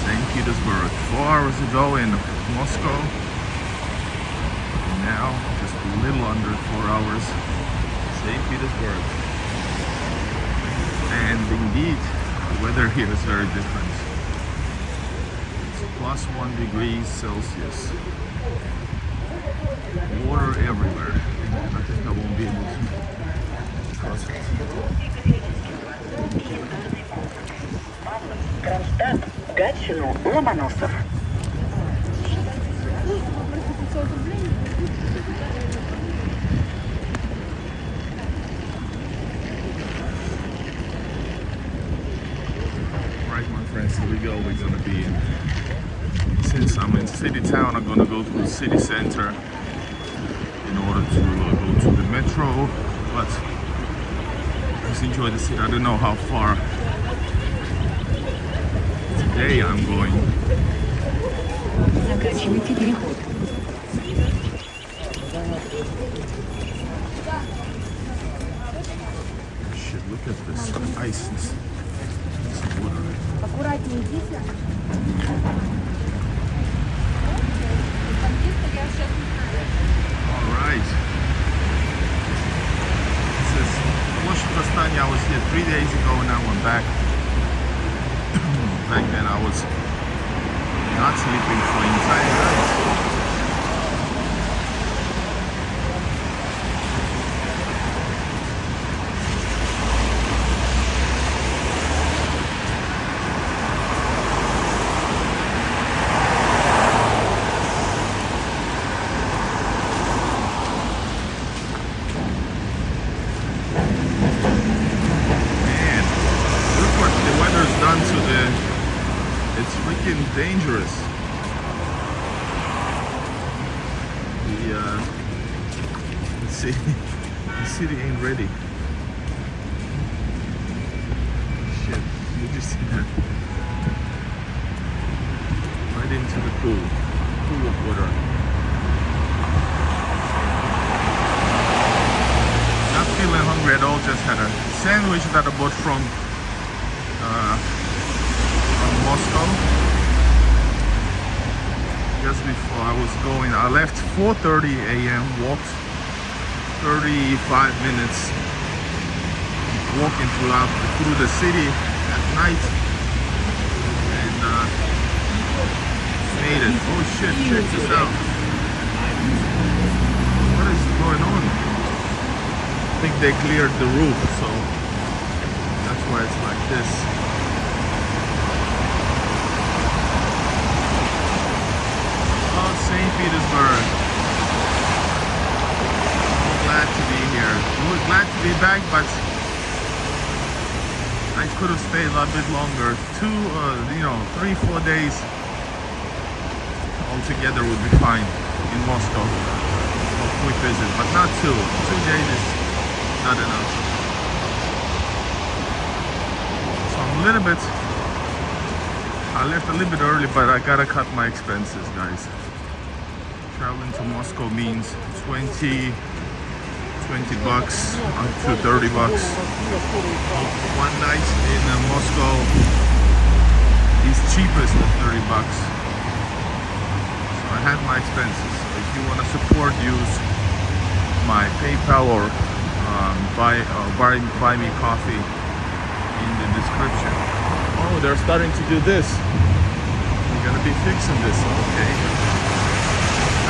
St. Petersburg. 4 hours ago in Moscow. Now, just a little under 4 hours, St. Petersburg. And indeed, the weather here is very different. It's plus 1 degrees Celsius. Water everywhere. I think I won't be able to cross it. Кронштадт, Гатчину, Ломоносов. Right, my friends, here we go. We're gonna be in. Since I'm in city town, I'm gonna go to the city center in order to go to the metro. But just enjoy the city. I don't know how far today I'm going. Заканчивайте переход. Shit, look at this ice. This water. Аккуратнее идите. Alright. This is Washington. I was here 3 days ago and now I'm back. Back then I was not sleeping for entire night. Done to the, it's freaking dangerous. The city ain't ready. Shit, did you see that? Right into the pool of water. Not feeling hungry at all, just had a sandwich that I bought from Moscow. Just before I was going, I left 4:30 a.m. walked 35 minutes walking through the city at night and made it. Oh shit, check this out. What is going on? I think they cleared the roof, so that's why it's like this. St. Petersburg. I'm glad to be here. I'm glad to be back, but I could have stayed a lot bit longer. 3-4 days altogether would be fine in Moscow. A quick visit, but not 2. 2 days is not enough. So I'm a little bit. I left a little bit early, but I gotta cut my expenses, guys. Traveling to Moscow means 20 bucks up to 30 bucks. One night in Moscow is cheapest at 30 bucks. So I had my expenses. If you want to support, use my PayPal or BuyMeCoffee in the description. Oh, they're starting to do this. We're gonna be fixing this, okay.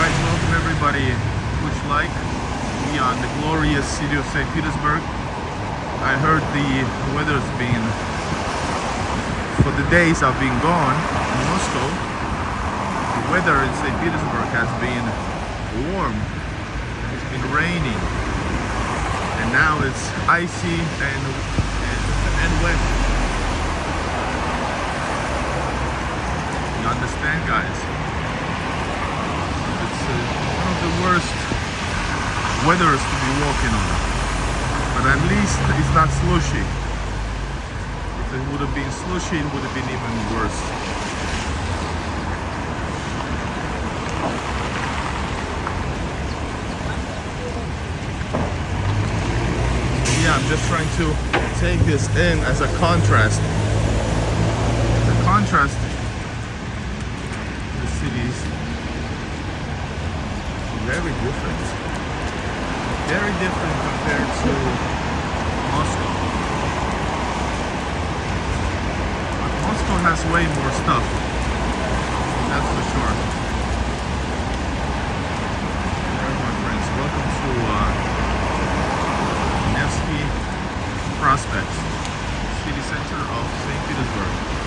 Guys, welcome everybody. Push like. We are in the glorious city of St. Petersburg. I heard the weather's been, for the days I've been gone in Moscow, the weather in St. Petersburg has been warm. It's been raining. And now it's icy and wet. You understand, guys? It's one of the worst weathers to be walking on. But at least it's not slushy. If it would have been slushy, it would have been even worse. Yeah, I'm just trying to take this in as a contrast. The contrast cities. Very different. Very different compared to Moscow. But Moscow has way more stuff. That's for sure. Alright, my friends, welcome to Nevsky Prospect, city center of St. Petersburg.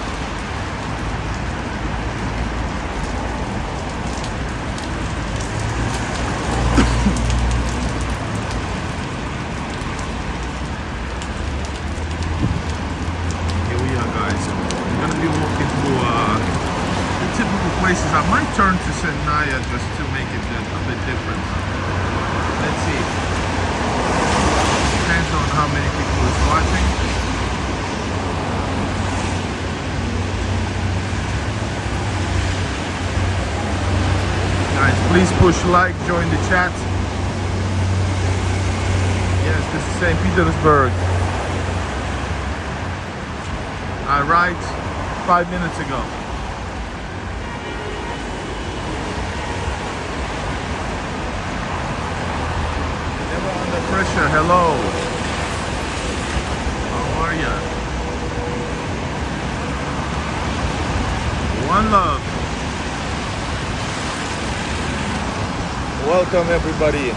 Places. I might turn to Senaya just to make it a bit different. Let's see. Depends on how many people is watching. Guys, please push like, join the chat. Yes, this is St. Petersburg. I arrived 5 minutes ago. Pressure, hello. How are ya? One love. Welcome everybody.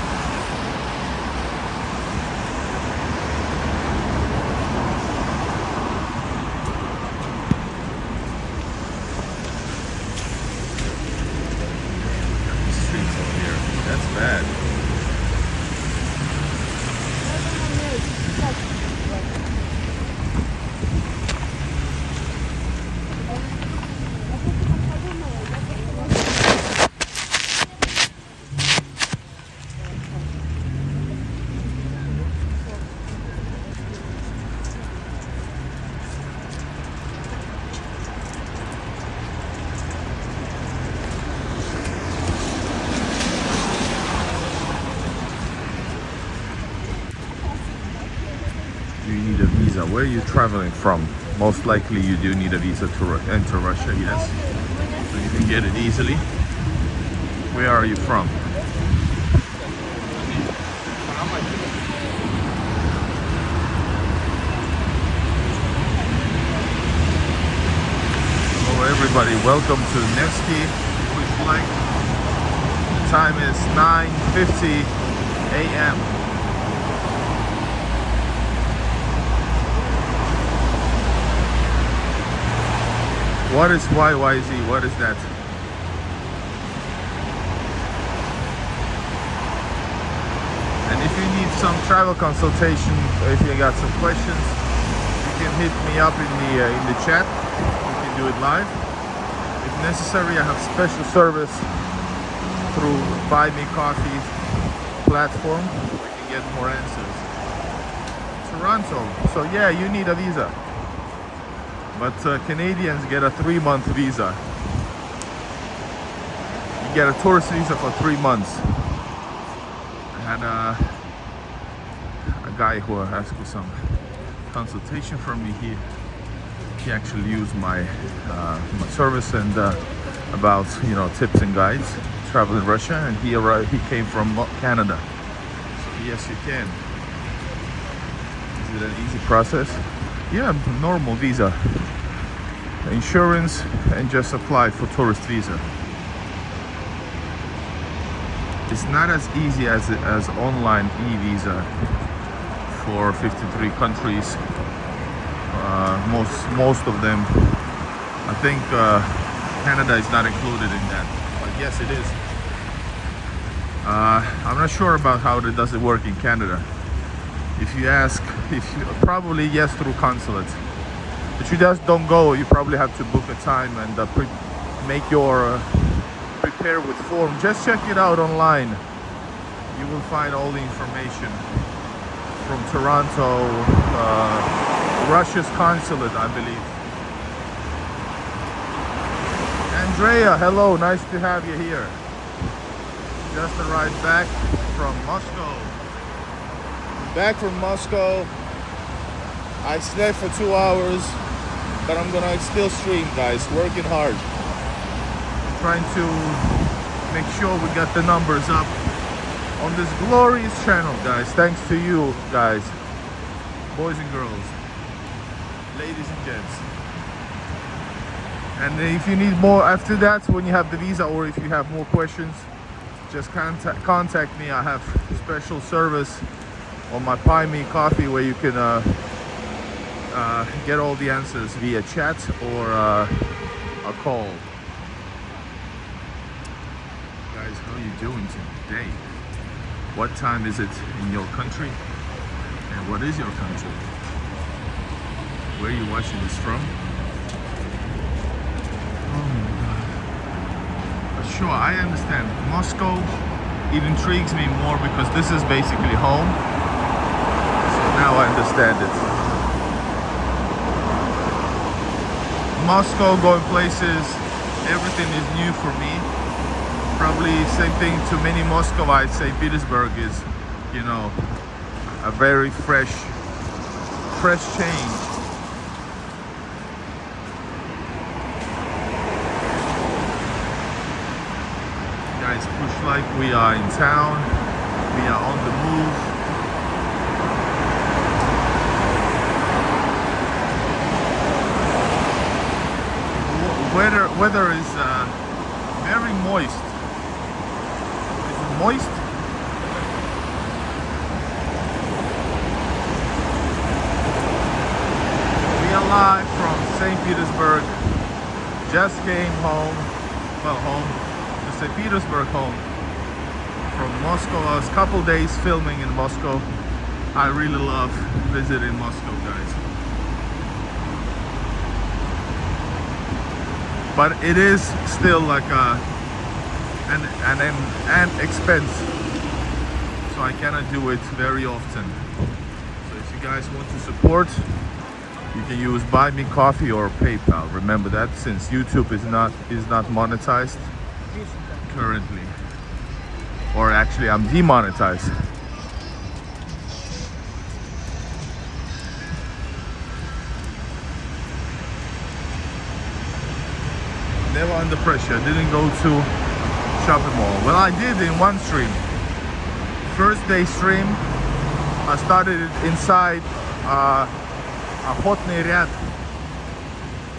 These streets up here, that's bad. You need a visa. Where are you traveling from? Most likely you do need a visa to enter Russia, yes. So you can get it easily. Where are you from? Hello everybody, welcome to Nevsky. Push like. The time is 9:50 a.m. What is YYZ? What is that? And if you need some travel consultation, if you got some questions, you can hit me up in the chat. You can do it live. If necessary, I have special service through BuyMeCoffee platform. We can get more answers. Toronto. So yeah, you need a visa. But Canadians get a 3-month visa. You get a tourist visa for 3 months. I had a guy who asked for some consultation from me. He actually used my service and about tips and guides traveling Russia, and he came from Canada. So yes, you can. Is it an easy process? Yeah, normal visa, insurance, and just apply for tourist visa. It's not as easy as online e-visa for 53 countries. Most of them. I think Canada is not included in that, but yes, it is. I'm not sure about how does it work in Canada. If you ask, probably yes through consulate. But you just don't go. You probably have to book a time and prepare with form. Just check it out online. You will find all the information from Toronto, Russia's consulate, I believe. Andrea, hello, nice to have you here. Just arrived back from Moscow. Back from Moscow. I slept for 2 hours, but I'm gonna still stream, guys. Working hard. trying to make sure we got the numbers up on this glorious channel, guys. Thanks to you guys, boys and girls, ladies and gents. And if you need more after that, when you have the visa, or if you have more questions, just contact me. I have special service on my BuyMeCoffee where you can get all the answers via chat or a call. Guys, how are you doing today? What time is it in your country? And what is your country? Where are you watching this from? Oh my God. Sure, I understand. Moscow, it intrigues me more because this is basically home. So now I understand it. Moscow, going places, everything is new for me. Probably same thing to many Muscovites say Petersburg is, you know, a very fresh change. Guys, push like we are in town, we are on the move. Weather is very moist. Is it moist? We are live from St. Petersburg. Just came home. Well, home. To St. Petersburg home. From Moscow. I was a couple days filming in Moscow. I really love visiting Moscow, guys. But it is still like an expense, so I cannot do it very often. So if you guys want to support, you can use BuyMeCoffee or PayPal. Remember that, since YouTube is not monetized currently, or actually I'm demonetized. Never under pressure. I didn't go to shopping mall. Well, I did in one stream. First day stream, I started it inside Охотный ряд,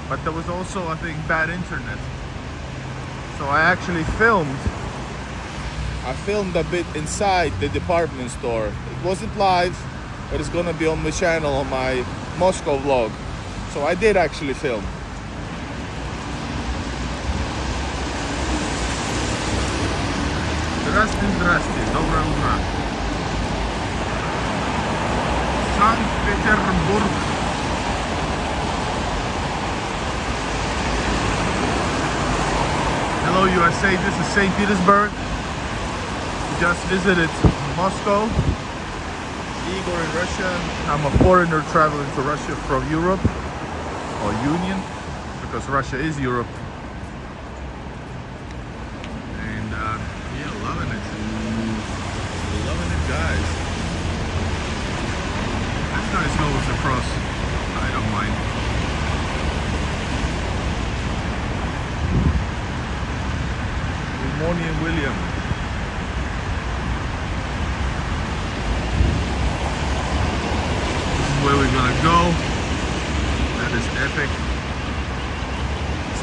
but there was also, I think, bad internet. So I actually filmed a bit inside the department store. It wasn't live, but it's gonna be on my channel, on my Moscow vlog. So I did actually film. Здравствуйте, доброе утро. Санкт-Петербург. Hello USA, this is St. Petersburg. Just visited Moscow. Igor in Russia. I'm a foreigner traveling to Russia from Europe, or Union, because Russia is Europe. Loving it. Loving it, guys. This guy goes across. I don't mind. Good morning, William. This is where we're gonna go. That is epic.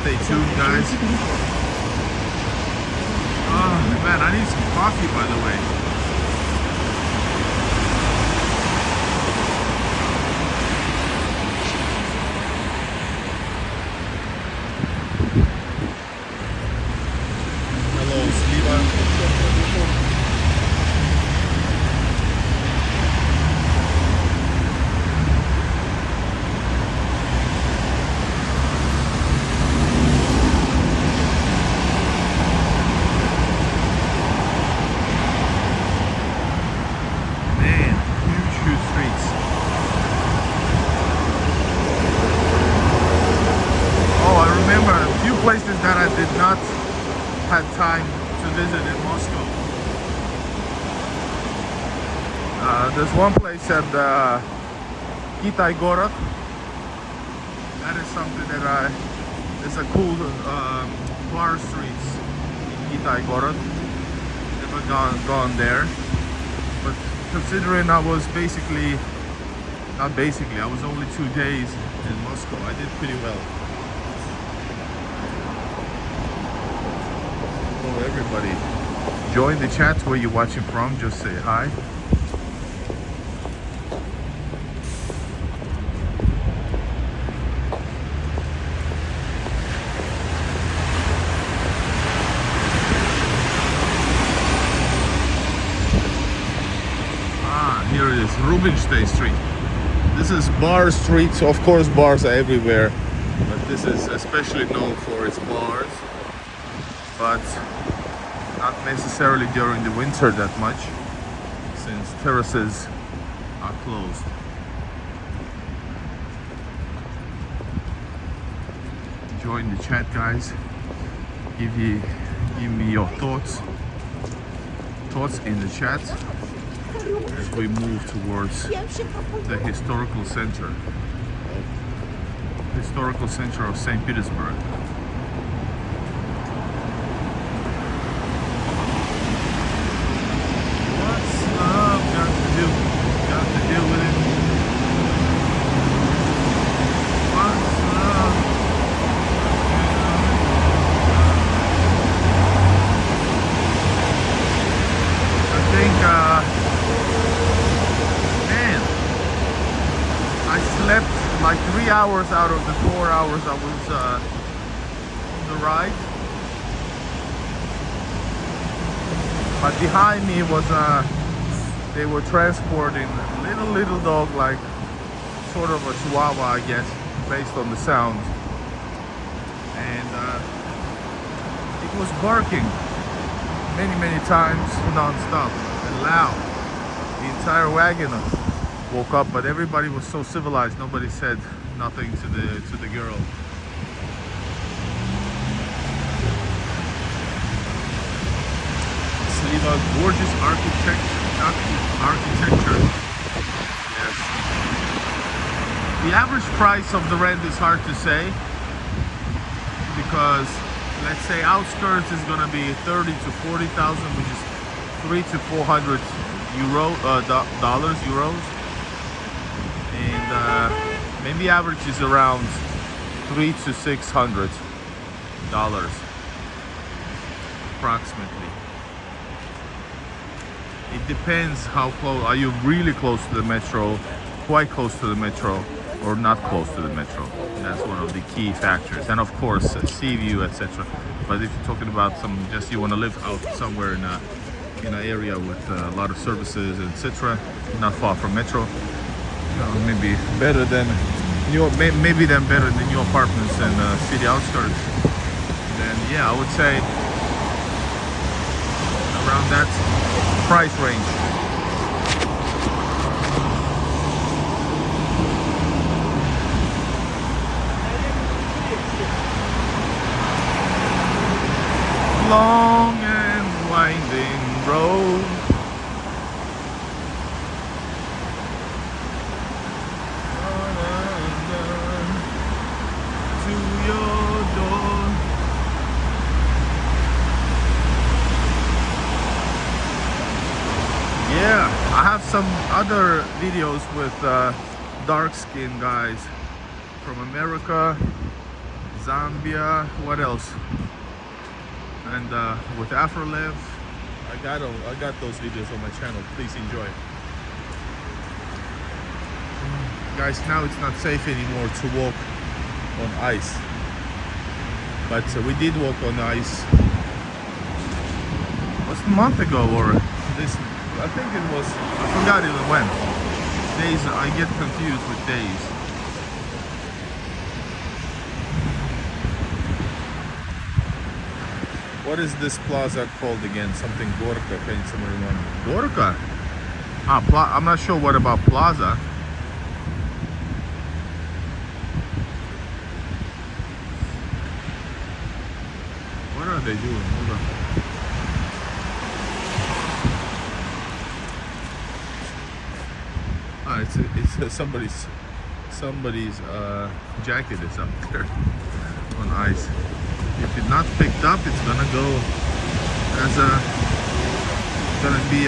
Stay tuned, guys. Oh man, I need some coffee, by the way. Hello, Sliva. Places that I did not have time to visit in Moscow. There's one place at Kitai Gorod. That is something that it's a cool bar streets in Itaygorod. Never gone there. But considering I was I was only 2 days in Moscow, I did pretty well. Hello everybody. Join the chat where you're watching from, just say hi. Here it is, Rubinstein Street. This is bar street, so of course bars are everywhere, but this is especially known for its bars, but not necessarily during the winter that much, since terraces are closed. Join the chat, guys. Give me your thoughts in the chat as we move towards the historical center of St. Petersburg. What's up? Got to deal with it. What's up? I think I slept like 3 hours out of the 4 hours I was on the ride. But behind me was they were transporting a little dog, like sort of a chihuahua, I guess, based on the sound. And it was barking many times non-stop and loud. The entire wagon woke up, but everybody was so civilized. Nobody said nothing to the girl. Sliva, gorgeous architecture. Yes. The average price of the rent is hard to say, because let's say outskirts is gonna be 30 to 40,000, which is 300 to 400 euros. And maybe average is around $300 to $600 approximately. It depends how close. Are you really close to the metro, quite close to the metro, or not close to the metro? That's one of the key factors. And of course, sea view, etc. But if you're talking about just you want to live out somewhere in an area with a lot of services, etc., not far from metro, maybe better than better than new apartments in city outskirts. Then yeah, I would say around that price range. Long and winding road. Yeah, I have some other videos with dark-skinned guys from America, Zambia, what else? And with Afrolev, I got those videos on my channel. Please enjoy. Guys, now it's not safe anymore to walk on ice, but we did walk on ice. Was it a month ago or this? I think it was, I forgot even when. Days, I get confused with days. What is this plaza called again? Something Gorka, can someone remember? Gorka? I'm not sure what about plaza. What are they doing? Hold on. It's somebody's jacket is up there on ice. If it's not picked up, it's gonna go as a, gonna be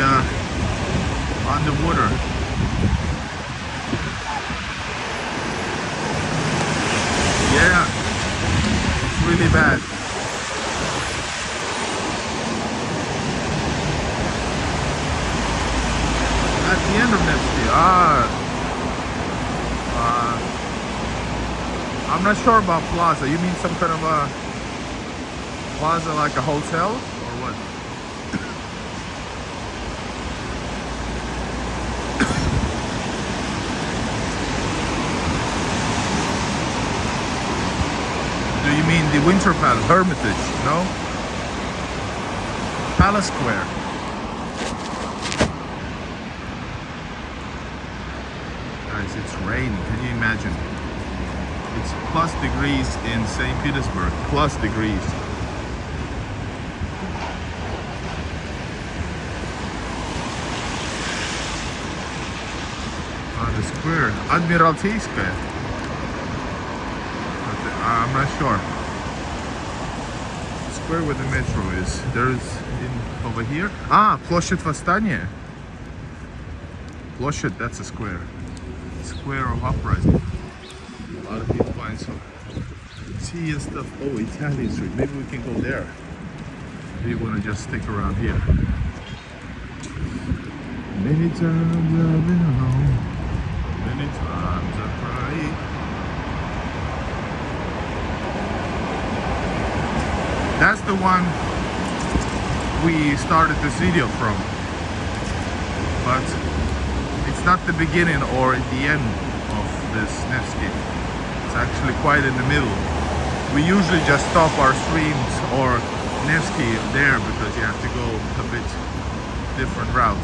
underwater. Yeah, it's really bad. At the end of Nevsky, I'm not sure about plaza. You mean some kind of a plaza like a hotel or what? Do you mean the Winter Palace, Hermitage, no? Palace Square. Guys, it's raining, can you imagine? It's plus degrees in St. Petersburg, plus degrees. The square, Admiralteyskaya. I'm not sure. The square where the metro is. There's over here. Площадь Восстания. Площадь, that's a square. Square of Uprising. A lot of people buying some tea and stuff. Oh, Italian Street. Maybe we can go there. Do you want to just stick around here? Many times I've been alone. Many times I cried. That's the one we started this video from. But it's not the beginning or the end of this Nevsky. It's actually quite in the middle. We usually just stop our streams or Nevsky there because you have to go a bit different route.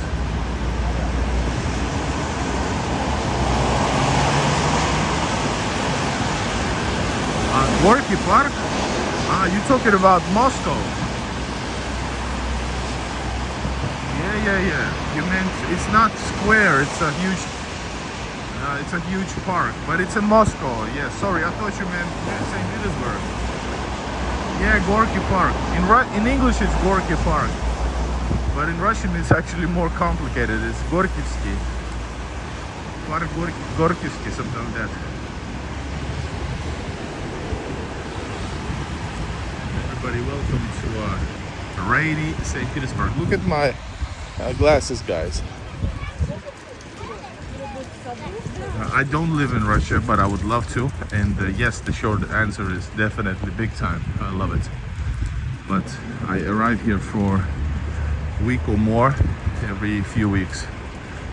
Gorky Park? You're talking about Moscow. Yeah. You meant it's not square. It's a huge park, but it's in Moscow. Yeah, sorry, I thought you meant St. Petersburg. Yeah, Gorky Park. In English, it's Gorky Park, but in Russian, it's actually more complicated. It's Gorkivsky. Park Gorkivsky, something like that. Everybody, welcome to rainy St. Petersburg. Look at my glasses, guys. I don't live in Russia, but I would love to. And yes, the short answer is definitely big time. I love it. But I arrive here for a week or more every few weeks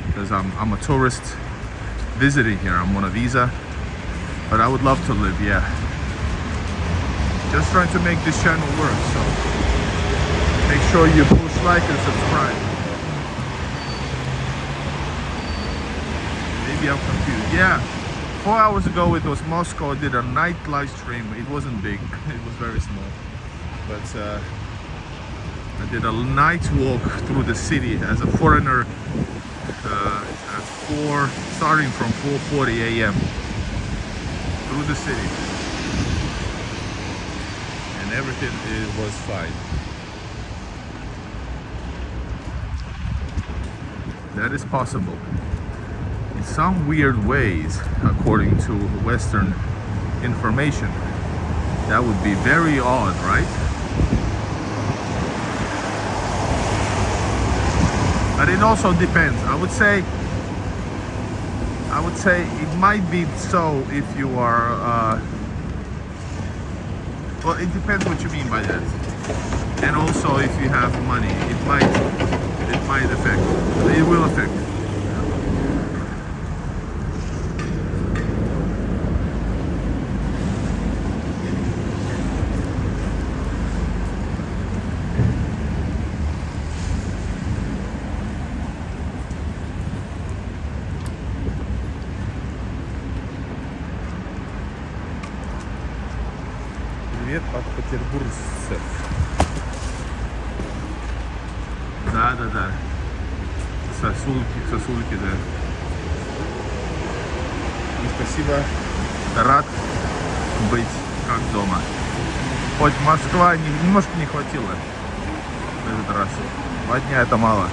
because I'm a tourist visiting here. I'm on a visa, but I would love to live, yeah. Just trying to make this channel work, so make sure you push like and subscribe. Maybe I'm confused. Yeah, 4 hours ago it was Moscow. I did a night live stream. It wasn't big, it was very small. But I did a night walk through the city as a foreigner starting from 4:40 a.m. through the city. And everything was fine. That is possible. In some weird ways, according to Western information, that would be very odd, right? But it also depends. I would say it might be so if you are well, it depends what you mean by that. And also if you have money, it might affect. It will affect. Привет от петербуржцев. Да. Сосульки, да. И спасибо. Рад быть как дома. Хоть Москва немножко не хватило в этот раз. 2 дня это мало.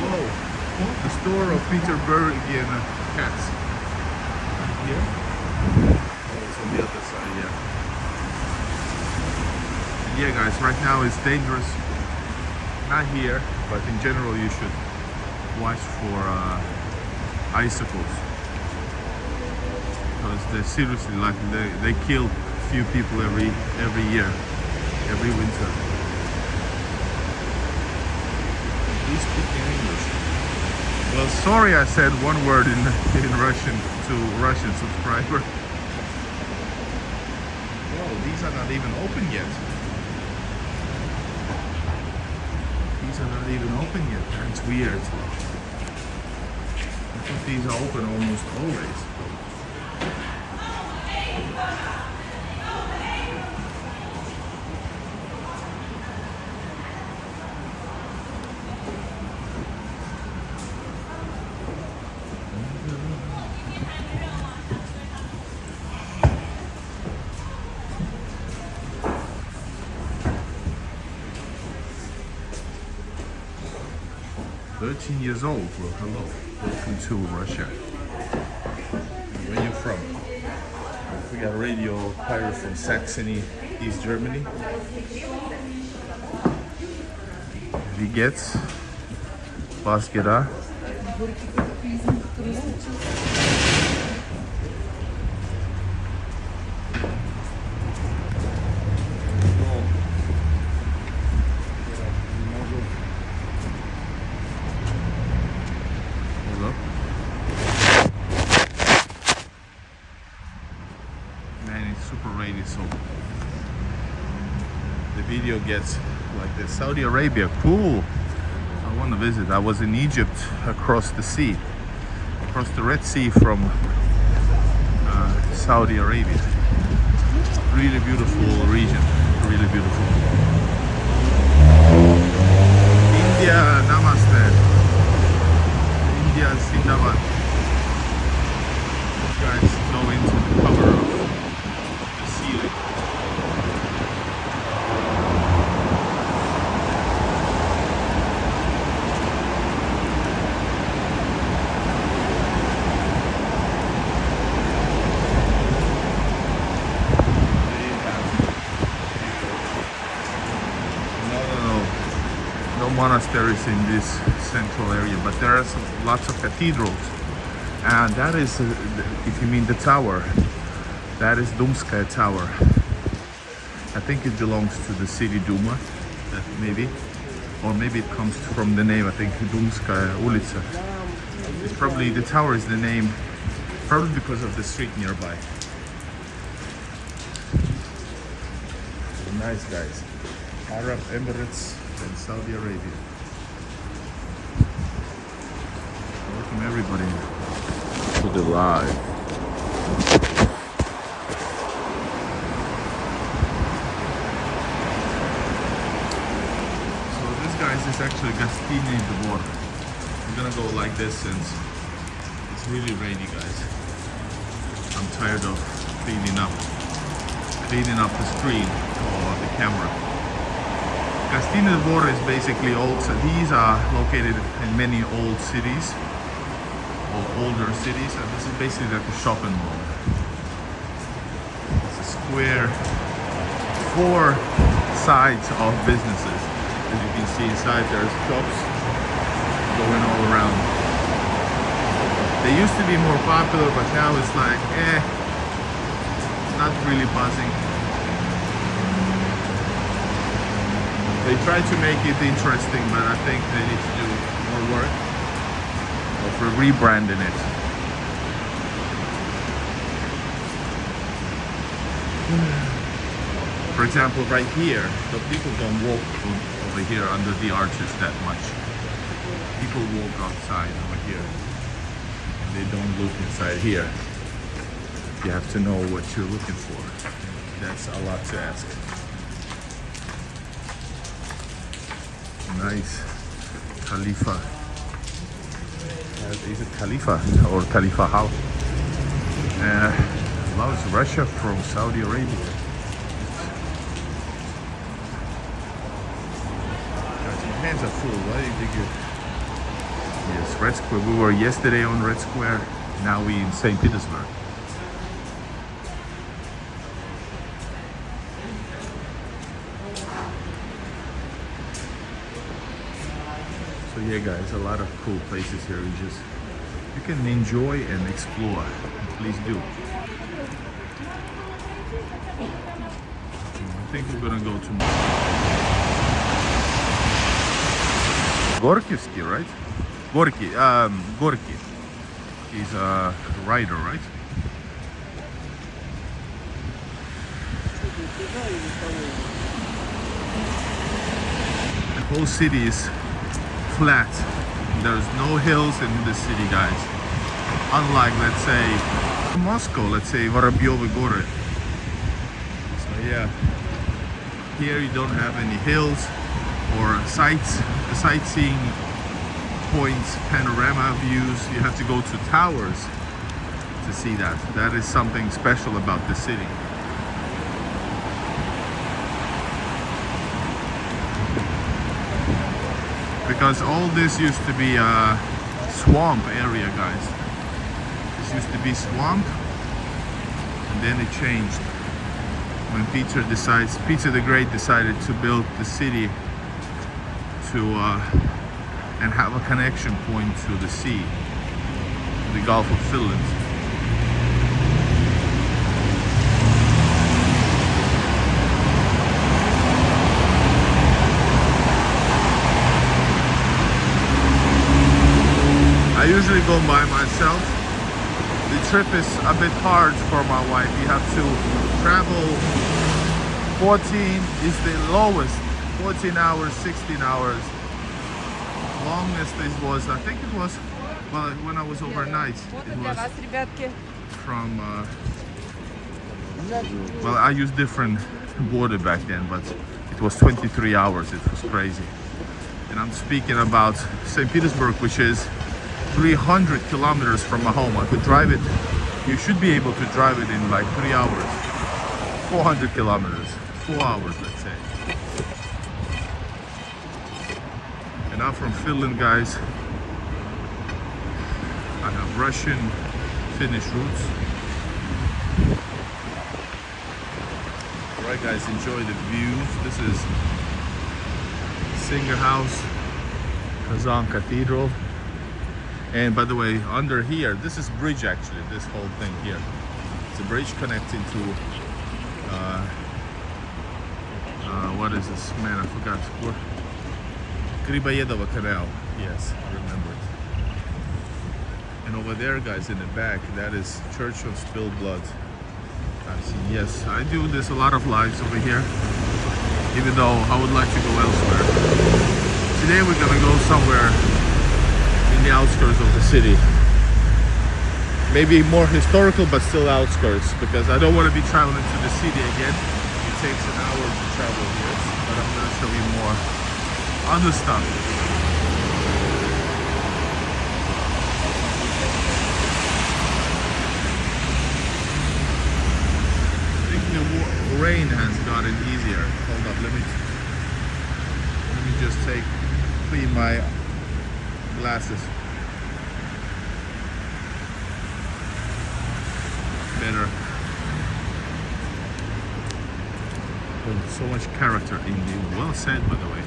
Whoa, the store of Petersburg cats. Here? Oh, it's on the other side, yeah. And yeah, guys, right now it's dangerous. Not here, but in general you should watch for icicles. Because they're seriously like they kill a few people every year, every winter. Please speak English. Well, sorry I said one word in Russian to Russian subscriber. Whoa, these are not even open yet. These are not even open yet. That's weird. I think these are open almost always. Years old. Well, hello. Welcome to Russia. Where are you from? We got radio pirate from Saxony, East Germany. Wie geht's? Was geht da? So the video gets like this. Saudi Arabia, cool. I want to visit. I was in Egypt, across the sea, across the Red Sea from Saudi Arabia. Really beautiful region, really beautiful. India, namaste. India, Zindabad. These guys go into the cover of monasteries in this central area, but there are lots of cathedrals, and that is, if you mean the tower, that is Dumskaya Tower. I think it belongs to the city Duma, maybe, or maybe it comes from the name. I think Dumskaya Ulica. It's probably, the tower is the name, probably because of the street nearby. So nice, guys. Arab Emirates and Saudi Arabia. Welcome everybody to the live. So this, guys, is actually Gastini Dvor. I'm gonna go like this since it's really rainy, guys. I'm tired of cleaning up the screen or the camera. Gastini Dvor is basically old. So these are located in many old cities, or older cities, and this is basically like a shopping mall. It's a square, 4 sides of businesses. As you can see inside, there's shops going all around. They used to be more popular, but now it's like, not really buzzing. They try to make it interesting, but I think they need to do more work for rebranding it. For example, right here, the people don't walk over here under the arches that much. People walk outside over here. They don't look inside here. You have to know what you're looking for. That's a lot to ask. Nice Khalifa. Is it Khalifa or Khalifa house? Wow, it's Russia from Saudi Arabia. Guys, my hands are full. Why did you get? Yes, Red Square. We were yesterday on Red Square. Now we in St. Petersburg. So yeah, guys, a lot of cool places here. You can enjoy and explore. Please do. I think we're gonna go to Gorkivsky, right? Gorky. He's a writer, right? The whole city is flat. There's no hills in the city, guys. Unlike, let's say, Moscow, let's say Vorobyovy Gory. So yeah, here you don't have any hills or sightseeing points, panorama views. You have to go to towers to see that. That is something special about the city. Because all this used to be a swamp area, guys. This used to be swamp, and then it changed when Peter the Great decided to build the city to and have a connection point to the sea, the Gulf of Finland. I usually go by myself. The trip is a bit hard for my wife. You have to travel 14 is the lowest, 14 hours, 16 hours. Longest it was, I think it was, well, when I was overnight, it was from, well, I used different border back then, but it was 23 hours. It was crazy. And I'm speaking about St. Petersburg, which is 300 kilometers from my home. I could drive it. You should be able to drive it in like 3 hours. 400 kilometers, 4 hours, let's say. And I'm from Finland, guys. I have Russian, Finnish roots. Alright, guys, enjoy the views. This is Singer House, Kazan Cathedral. And by the way, under here, this is bridge actually, this whole thing here. It's a bridge connecting to, what is this? Man, I forgot. Griboyedova Canal. Yes, I remember it. And over there, guys, in the back, that is Church of Spilled Blood. I've seen, yes, I do this a lot of lives over here, even though I would like to go elsewhere. Today we're gonna go somewhere in the outskirts of the city. Maybe more historical, but still outskirts, because I don't want to be traveling to the city again. It takes an hour to travel here, but I'm going to show you more other stuff. I think the rain has gotten easier. Hold up, let me just clean my glasses. Better. So much character in the, well said by the way,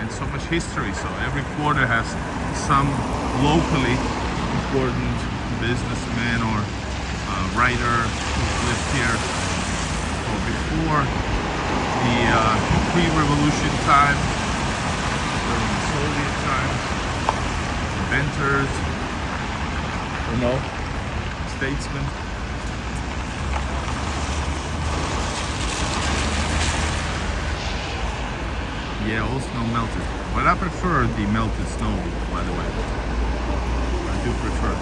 and so much history. So every quarter has some locally important businessman or writer who lived here. So before the pre-revolution time, during the Soviet times, inventors, you know, statesmen. Yeah, all snow melted. But I prefer the melted snow, by the way. I do prefer it.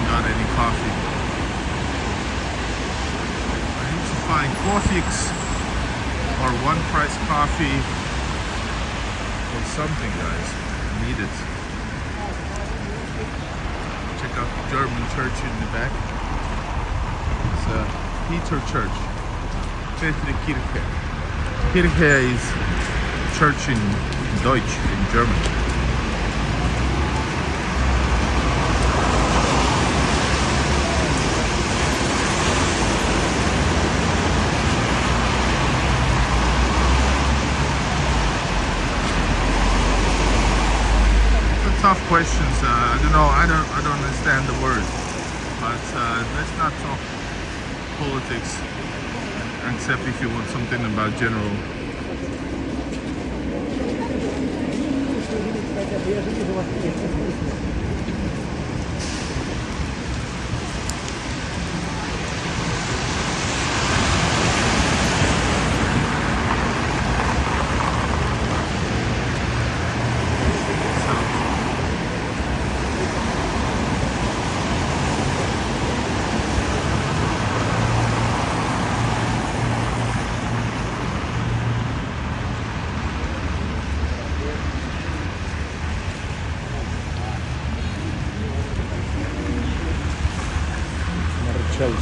haven't got any coffee. I need to find Coffeex or one price coffee or something, guys. I need it. Check out the German church in the back. It's a Peter church. Petrikirche. Kirche is church in Deutsch, in German. Tough questions. I don't know. I don't understand the words. But let's not talk politics, except if you want something about general.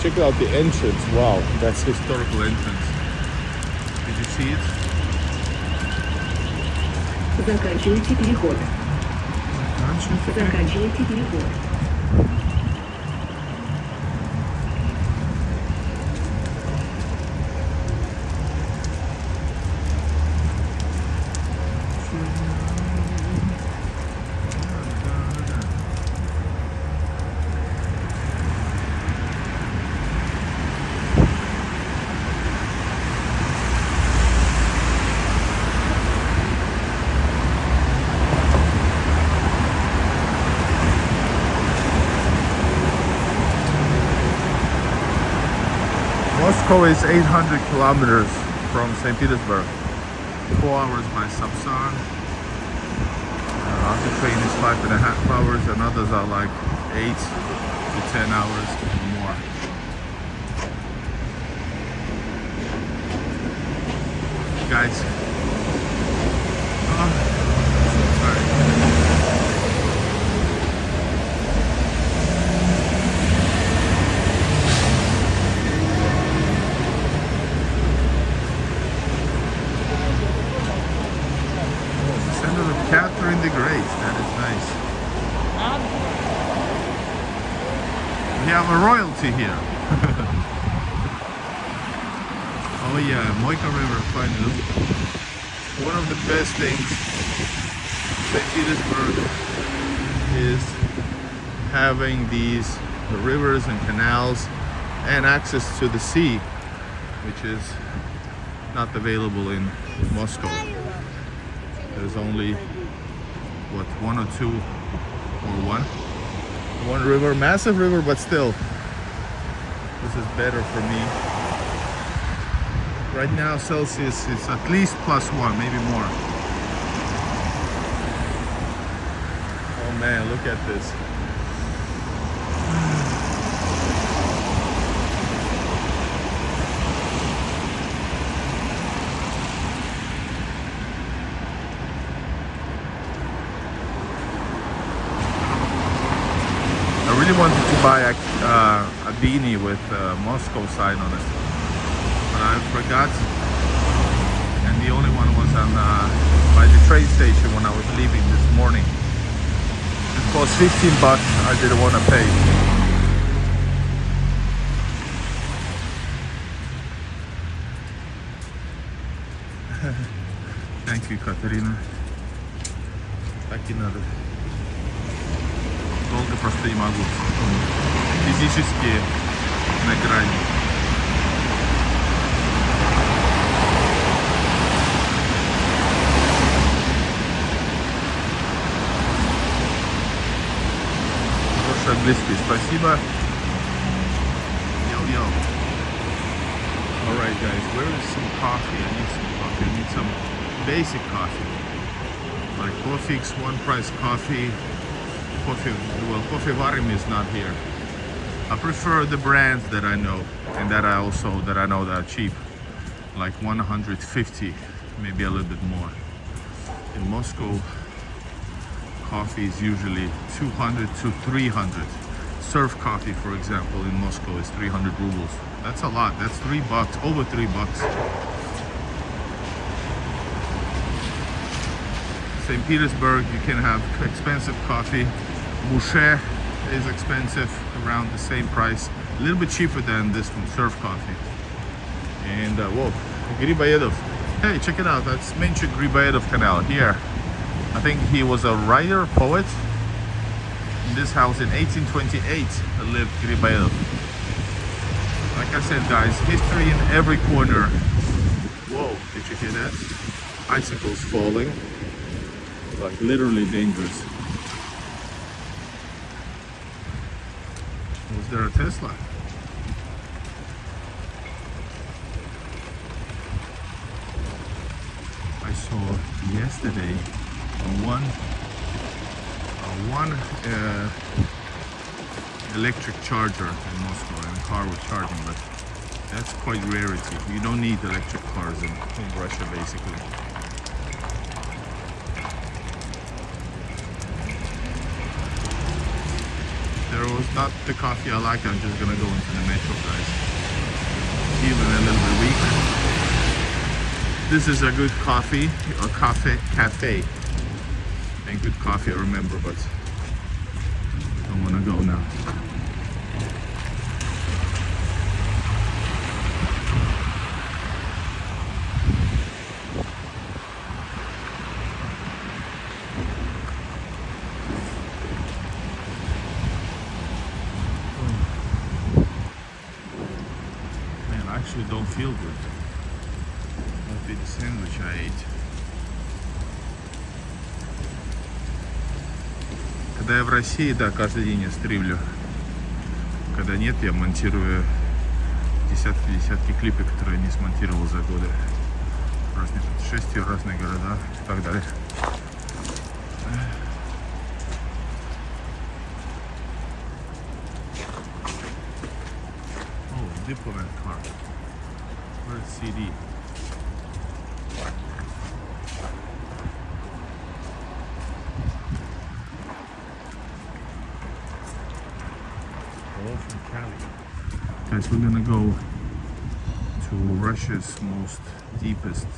Check out the entrance. Wow, that's historical entrance. Did you see it? Заканчивайте переход. Заканчивайте переход. Moscow is 800 kilometers from St. Petersburg. 4 hours by Sapsan. The train is 5.5 hours, and others are like 8 to 10 hours or more. Guys, sorry. Catherine the Great, that is nice. We have a royalty here. Oh yeah, Moika River, finally. One of the best things St. Petersburg is having these rivers and canals and access to the sea, which is not available in Moscow. There's only what, one or two or one river, massive river, but still this is better for me. Right now Celsius is at least +1, maybe more. Oh man, look at this. I really wanted to buy a beanie with Moscow sign on it, but I forgot, and the only one was on by the train station when I was leaving this morning. It cost $15. I didn't want to pay. Thank you, Katerina. Так и надо. Долго просто не могу. Физически на грани. Хороший английский, спасибо. Yo. Alright guys, where is some coffee? I need some coffee. I need some basic coffee. Like Coffeex, one price coffee. Coffee Varim is not here. I prefer the brands that I know and that I know that are cheap, like 150, maybe a little bit more. In Moscow, coffee is usually 200 to 300. Surf coffee, for example, in Moscow is 300 rubles. That's a lot. That's $3, over $3. St. Petersburg, you can have expensive coffee. Boucher is expensive, around the same price, a little bit cheaper than this one, Surf Coffee. And whoa, Griboyedov. Hey, check it out. That's Menchik Griboyedov canal here. I think he was a writer, poet. In this house in 1828 lived Griboyedov. Like I said, guys, history in every corner. Whoa, did you hear that? Icicles falling. Like literally dangerous. Was there a Tesla? I saw yesterday one electric charger in Moscow, and a car was charging, but that's quite rarity. You don't need electric cars in Russia, basically. There was not the coffee I like. I'm just gonna go into the metro, guys. Feeling a little bit weak. This is a good coffee, or cafe. And good coffee, I remember, but I don't wanna go now. Don't feel good. Must be the sandwich I ate. Когда я в России, да, каждый день я стримлю. Когда нет, я монтирую десятки клипов, которые я не смонтировал за годы. Разные путешествия, разные города и так далее. Oh, diplomat car. Where's CD? All from Cali. Guys, we're gonna go to Russia's most deepest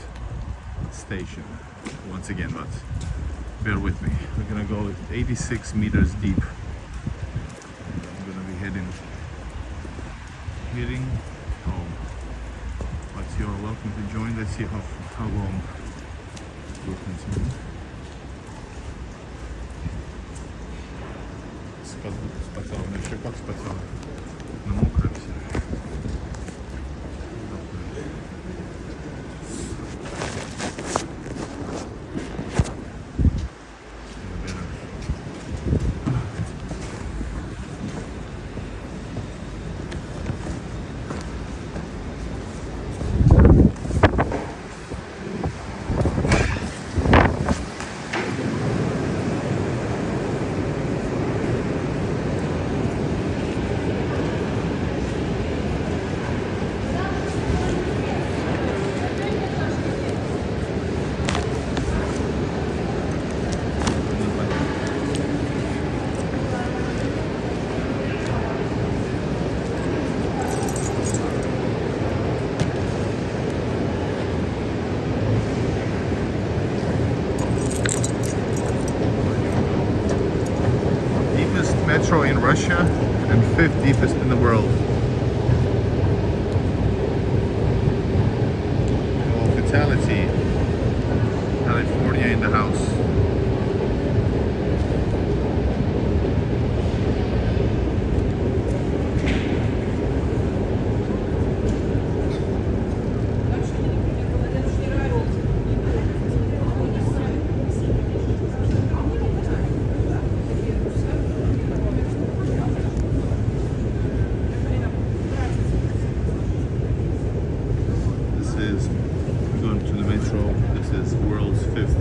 station once again, but bear with me. We're gonna go 86 meters deep. I'm gonna be heading home. But you're welcome to join. Let's see how long we'll continue. Спотел, еще как спотел. На мокрое все. Metro in Russia and 5th deepest in the world. Oh, fatality. California in the house. Going to the metro. This is world's 5th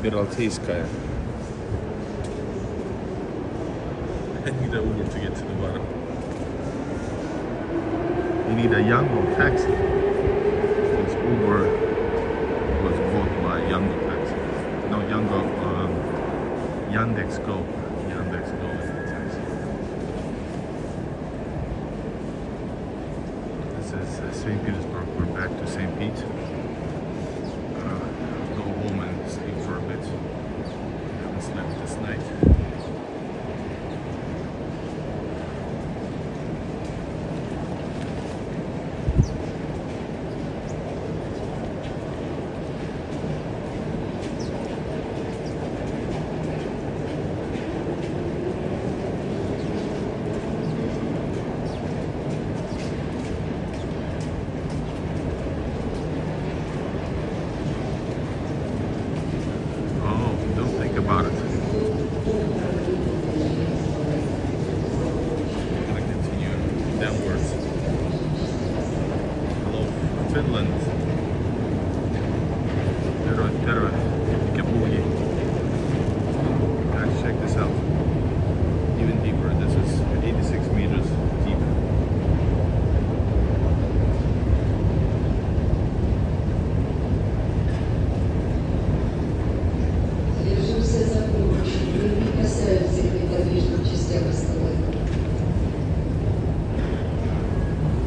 Admiralteyskaya. I need an Uber to get to the bottom. You need a Yango taxi. This Uber was bought by Yango taxi. No, Yango, Yandex Go. Yandex Go is the taxi. This is St. Petersburg. We're back to St. Pete. Go home and sleep for a bit. Haven't slept this night. About it. I'm gonna continue downwards. Hello, Finland. Terve. Guys, check this out. Even deeper. This is 86 meters deep.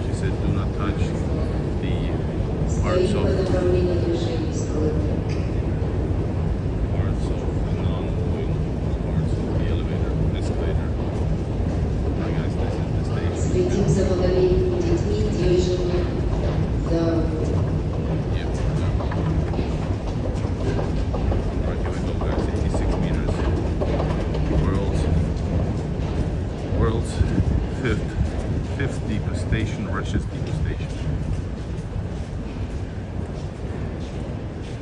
She said, do not touch the parts of non-moving parts of the elevator, escalator. Alright guys, this is the station. Следим за молодыми детьми, движением, да. Yep. Alright, here we go guys, 86 meters. World's fifth deepest station, Russia's deepest station.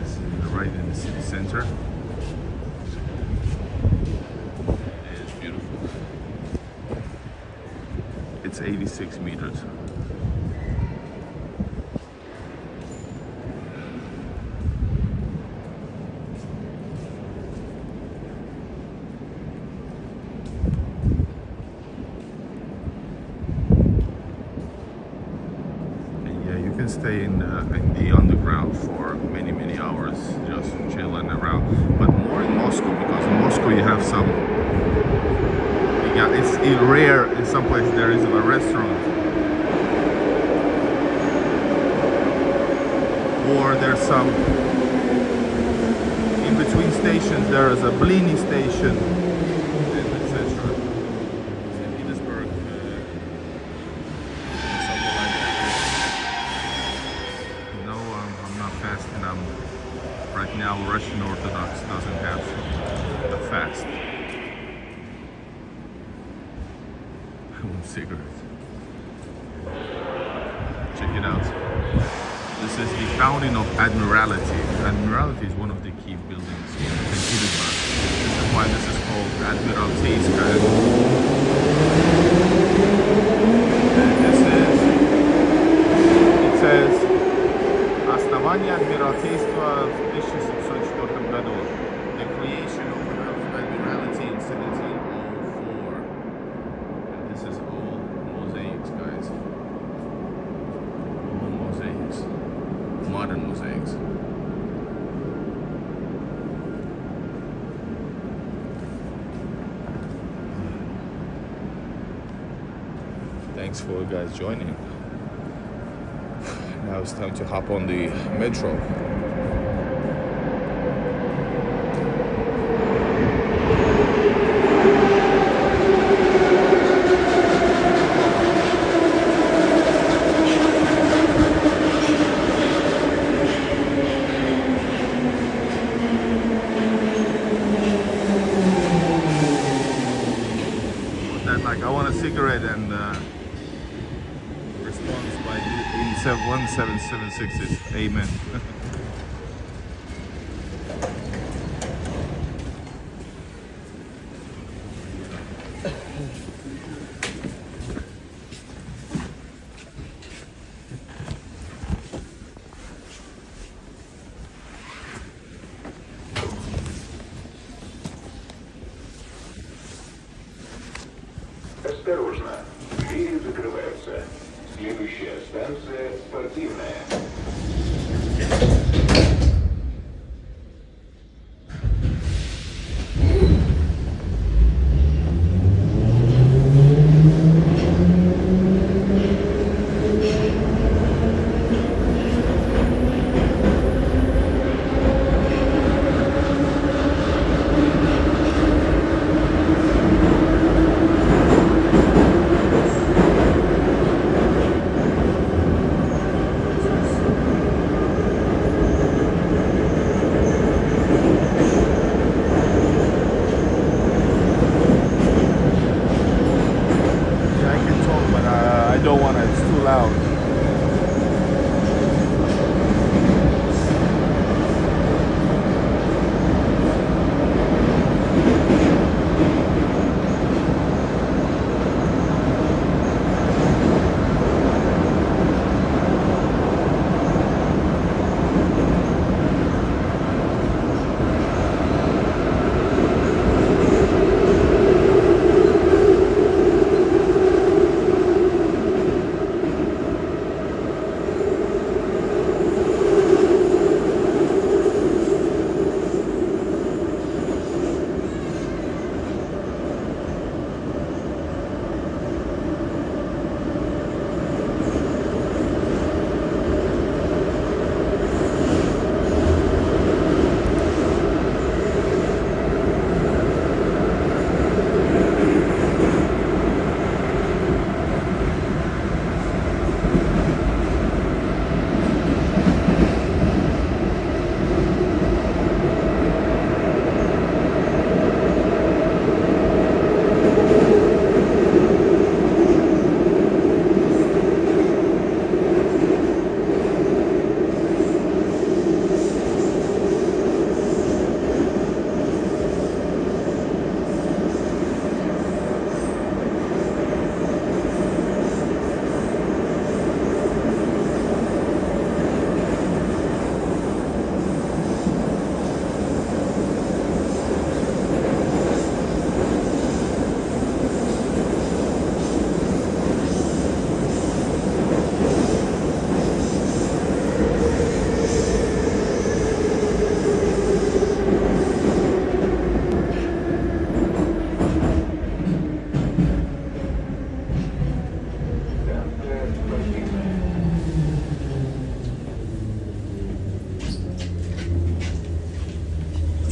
This is right in the city center. It is beautiful. It's 86 meters. You can stay in the underground for many hours, just chilling around. But more in Moscow, because in Moscow you have some. Yeah, it's rare in some places there is a restaurant, or there's some in between stations. There is a Blini station, etc. St. Petersburg. Fasting. I'm right now Russian Orthodox doesn't have a fast. One cigarette. Check it out. This is the fountain of Admiralty. Admiralty is one of the key buildings in Petersburg. This is why this is called Admiralteyskaya. And this is, it says Основание Адмиралтейства в 1704 году. The creation of Admiralty in 1704. And this is all mosaics, guys. All mosaics. Modern mosaics. Thanks for you guys joining. Now it's time to hop on the metro. Like I want a cigarette and response by 1776 is amen. Осторожно, двери закрываются. Следующая станция спортивная. Yeah, I can talk, but I don't want to. It's too loud.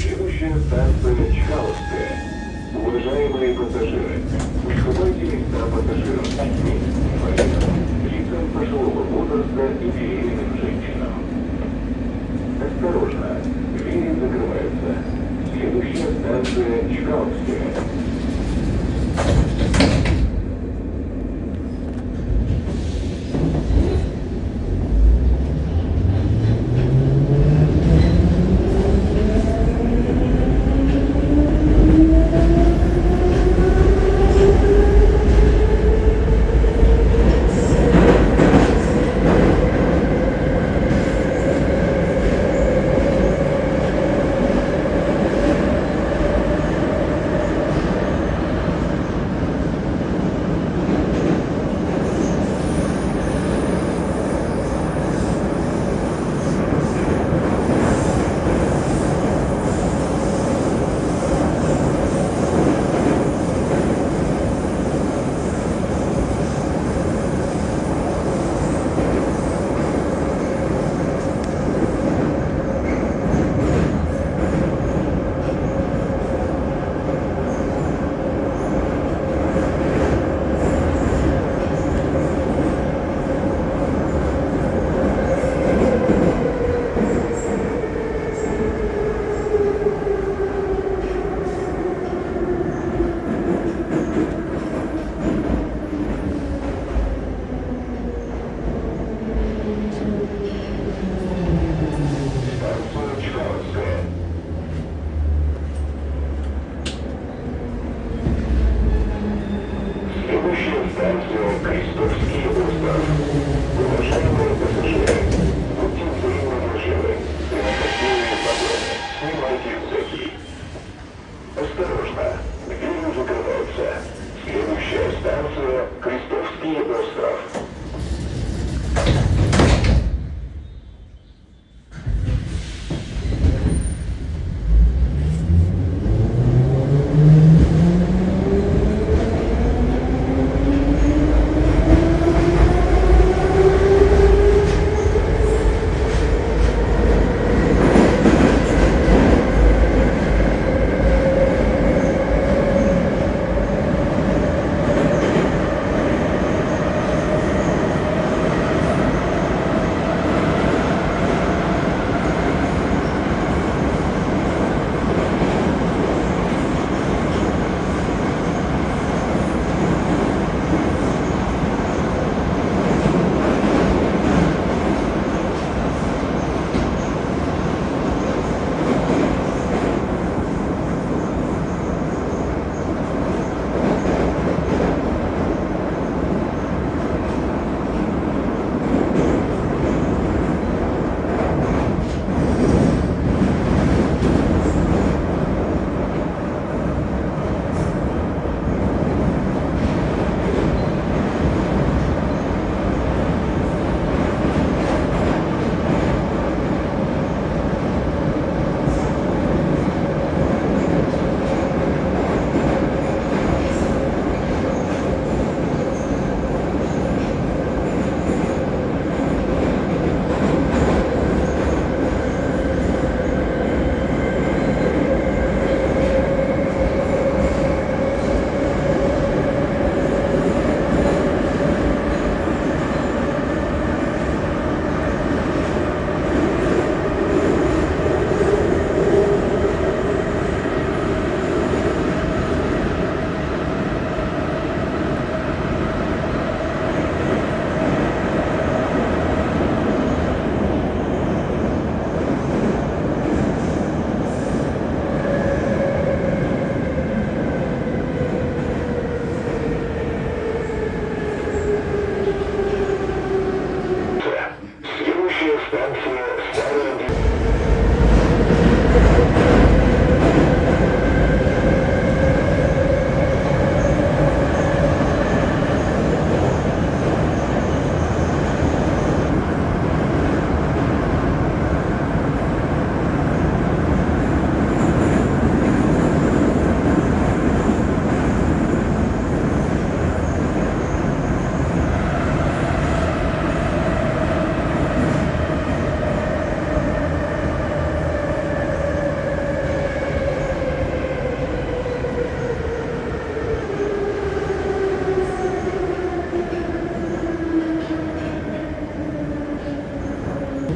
Следующая станция Чкаловская. Уважаемые пассажиры, уступайте места пассажирам с детьми, инвалидам, лицам пожилого возраста и беременным женщинам. Осторожно, двери закрываются. Следующая станция Чкаловская. Осторожно, двери закрываются. Следующая станция. Крестовский остров.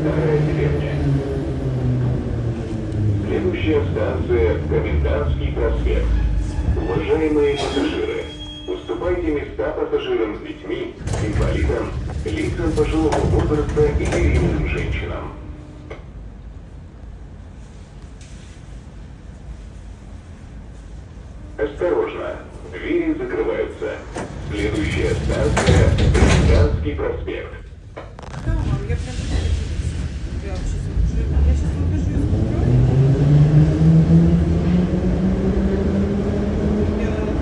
Старая деревня. Следующая станция – Комендантский проспект. Уважаемые пассажиры, уступайте места пассажирам с детьми, инвалидам, лицам пожилого возраста и беременным женщинам. Осторожно, двери закрываются. Следующая станция – Комендантский проспект. Да, мам, я прям я сейчас выхожу из метро. Я знаю, я же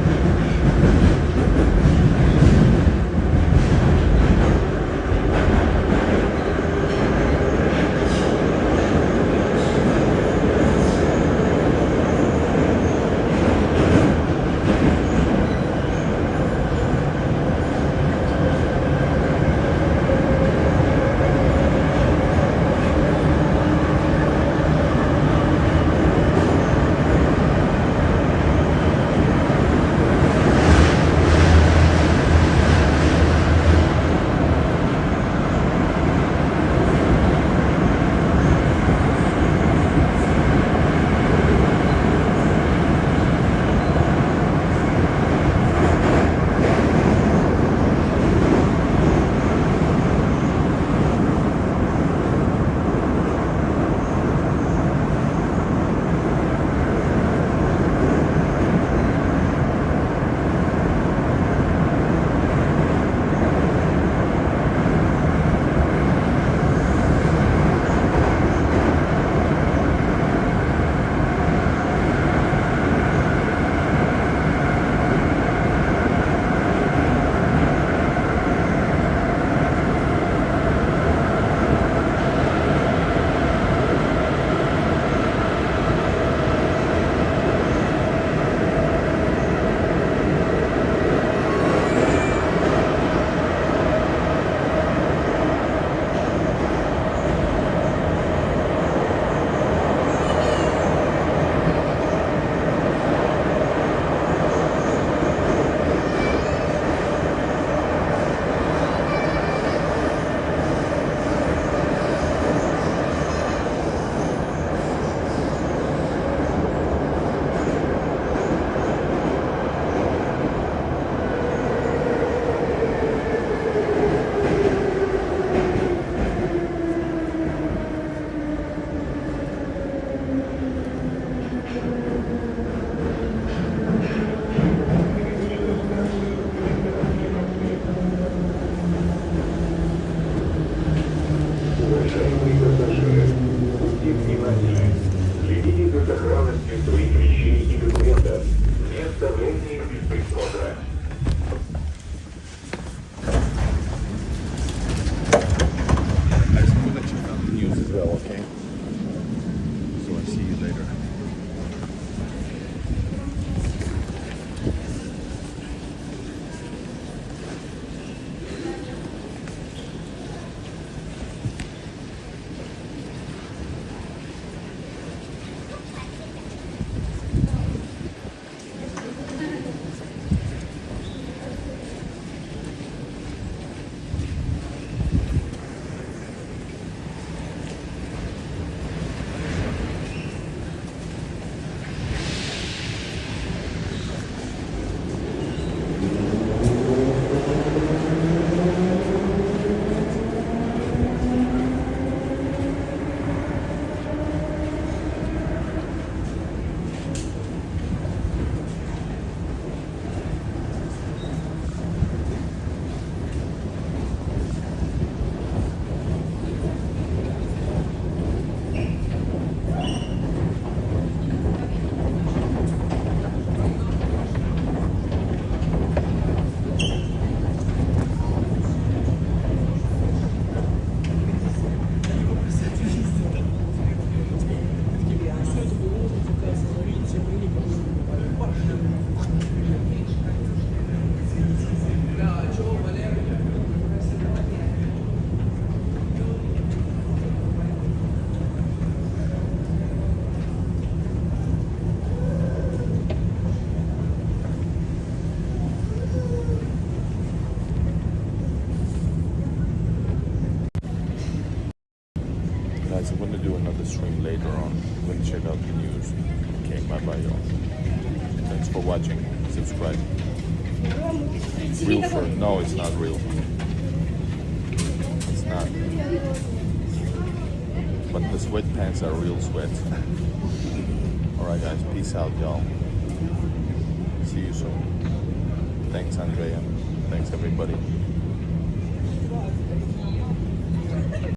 Thank полностью своих вещей и документов. Не оставляйте их без присмотра. Guys, I'm gonna check out the news as well, okay? So I see you later. Guys, I'm gonna do another stream later on. I'm gonna check out the news. Okay, bye y'all. Thanks for watching. Subscribe. Real fur. No, it's not real. It's not. But the sweatpants are real sweat. Alright guys, peace out y'all. See you soon. Thanks Andrea. Thanks everybody.